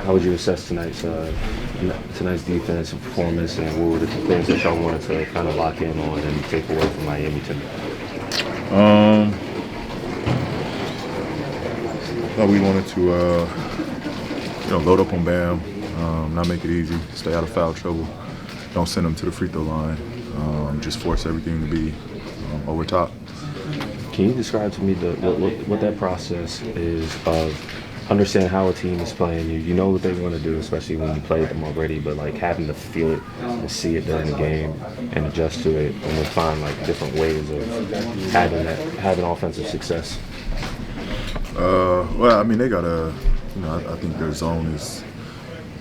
how would you assess tonight's defensive performance, and what were the things that y'all wanted to kind of lock in on and take away from Miami tonight? Um, Thought we wanted to, load up on Bam, not make it easy, stay out of foul trouble, don't send them to the free throw line, just force everything to be over top. Can you describe to me what that process is of understanding how a team is playing you? You know what they want to do, especially when you played them already, but like having to feel it and see it during the game and adjust to it, and then find like different ways of having offensive success. Well, I mean, they got I think their zone is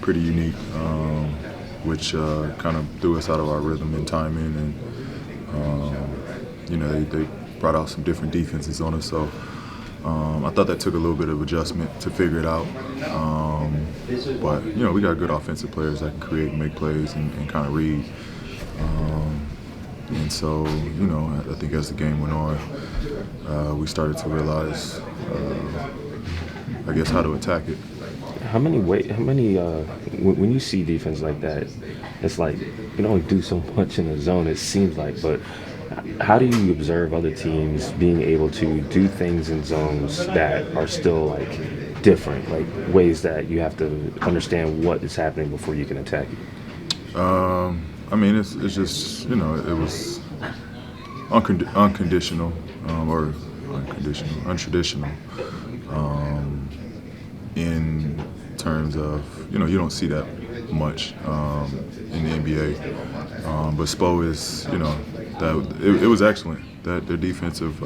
pretty unique, which kind of threw us out of our rhythm and timing, and they brought out some different defenses on us. So I thought that took a little bit of adjustment to figure it out. But we got good offensive players that can create and make plays and kind of read. And so, I think as the game went on, we started to realize, I guess, how to attack it. When you see defense like that, it's like you can only do so much in the zone, it seems like, but how do you observe other teams being able to do things in zones that are still like different, like ways that you have to understand what is happening before you can attack it? I mean, it's just, it was unconditional or untraditional in terms of, you don't see that much in the NBA. But Spo is, that it was excellent. That their defensive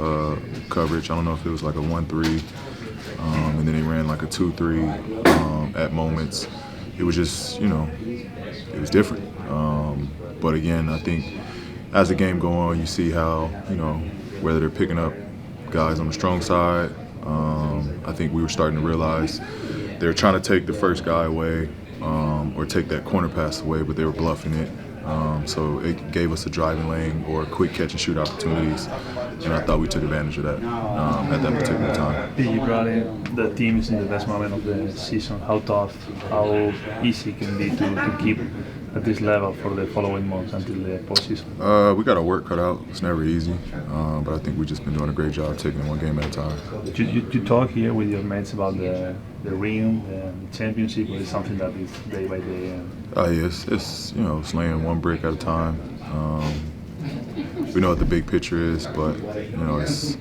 coverage, I don't know if it was like a 1-3, and then they ran like a 2-3 at moments. It was just, it was different. But again, I think as the game go on, you see how, whether they're picking up guys on the strong side. I think we were starting to realize they were trying to take the first guy away or take that corner pass away, but they were bluffing it. So it gave us a driving lane or quick catch and shoot opportunities, and I thought we took advantage of that at that particular time. You brought in the teams in the best moment of the season. How tough, how easy it can be to keep at this level for the following months until the postseason? We got our work cut out. It's never easy, but I think we've just been doing a great job taking it one game at a time. You talk here with your mates about the ring, the championship, or is something that is day by day? Yes, it's laying one brick at a time. We know what the big picture is, but it's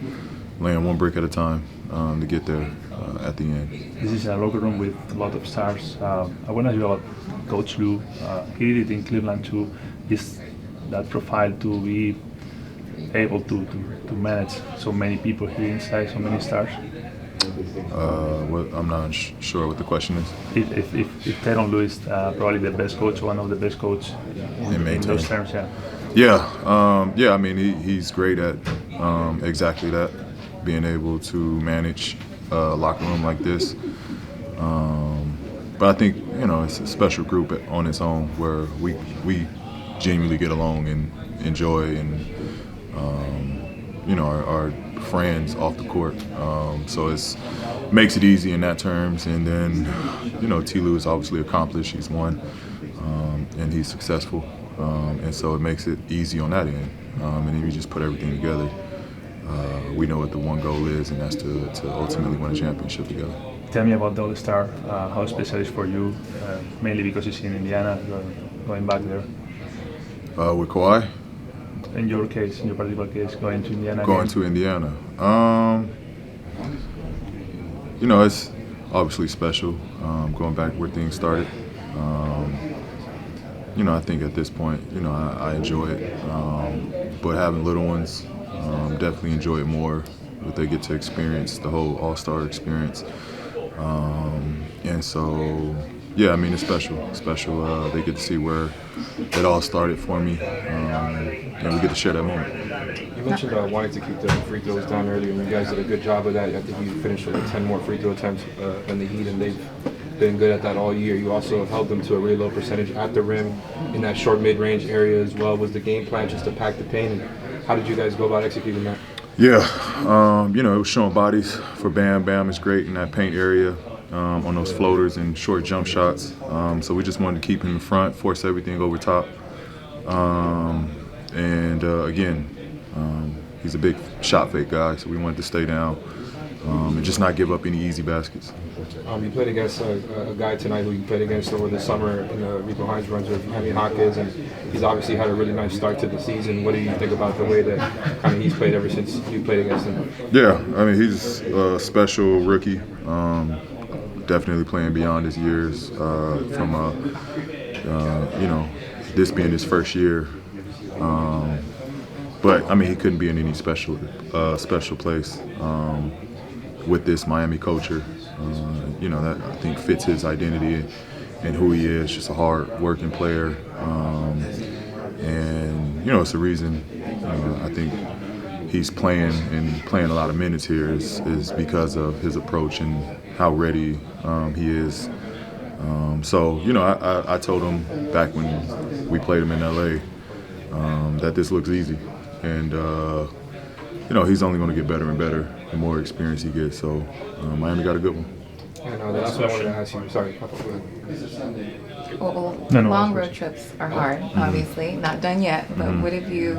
laying one brick at a time to get there at the end. This is a locker room with a lot of stars. I want to ask you about Coach Lou. He did it in Cleveland too. Is that profile to be able to manage so many people here inside, so many stars? I'm not sure what the question is. If Tyronn Lue is probably the best coach, one of the best coaches in those terms, yeah. Yeah. I mean, he's great at exactly that, being able to manage a locker room like this. But I think it's a special group on its own where we genuinely get along and enjoy and our friends off the court. So it makes it easy in that terms. And then T. Lue is obviously accomplished. He's won and he's successful. And so it makes it easy on that end. And then you just put everything together. We know what the one goal is, and that's to ultimately win a championship together. Tell me about the All-Star, how special it is for you, mainly because it's in Indiana, you're going back there. With Kawhi? In your case, in your particular case, going to Indiana. Going to Indiana. It's obviously special, going back where things started. I think at this point, I enjoy it. But having little ones, definitely enjoy it more. But they get to experience the whole All-Star experience. And so, yeah, I mean, it's special. They get to see where it all started for me, and we get to share that moment. You mentioned wanting to keep the free throws down earlier, and you guys did a good job of that. I think you finished with 10 more free throw attempts than the Heat, and they've been good at that all year. You also held them to a really low percentage at the rim in that short mid-range area as well. Was the game plan just to pack the paint, and how did you guys go about executing that? Yeah, it was showing bodies for Bam. Bam is great in that paint area. on those floaters and short jump shots. So we just wanted to keep him in front, force everything over top. He's a big shot fake guy, so we wanted to stay down and just not give up any easy baskets. You played against a guy tonight who you played against over the summer in the Rico Hines runs with Jaime Jaquez, and he's obviously had a really nice start to the season. What do you think about the way that he's played ever since you played against him? Yeah, I mean, he's a special rookie. Definitely playing beyond his years this being his first year. But I mean, he couldn't be in any special place with this Miami culture. That I think fits his identity and who he is. Just a hard-working player, it's the reason I think he's playing a lot of minutes here is because of his approach and how ready he is. I told him back when we played him in LA that this looks easy, and he's only going to get better and better the more experience he gets. So Miami got a good one. And that's what I wanted to ask you. Sorry. Well, long road trips are hard, obviously. Not done yet, but what have you,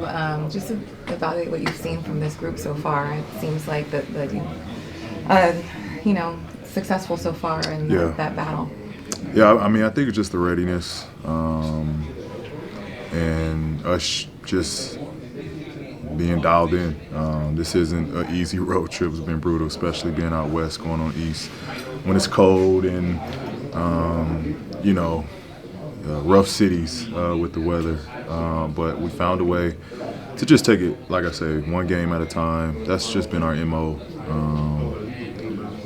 just evaluate what you've seen from this group so far? It seems like that successful so far in that battle. Yeah, I mean, I think it's just the readiness and us just being dialed in. This isn't an easy road trip. It's been brutal, especially being out west, going on east. When it's cold and, rough cities with the weather. But we found a way to just take it, like I say, one game at a time. That's just been our MO.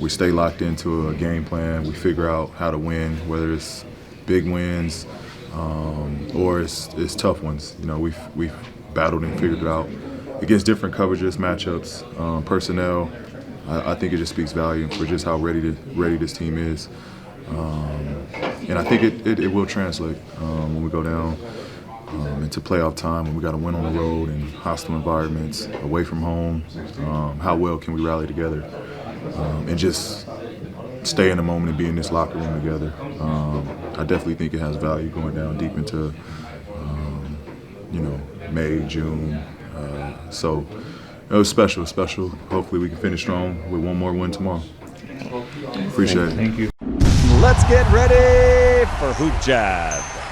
We stay locked into a game plan. We figure out how to win, whether it's big wins or it's tough ones. We've battled and figured it out against different coverages, matchups, personnel. I think it just speaks volume for just how ready this team is. And I think it will translate when we go down into playoff time, when we got to win on the road in hostile environments, away from home. How well can we rally together and just stay in the moment and be in this locker room together? I definitely think it has value going down deep into May, June. So it was special. Hopefully we can finish strong with one more win tomorrow. Appreciate it. Thank you. Let's get ready for HoopJab.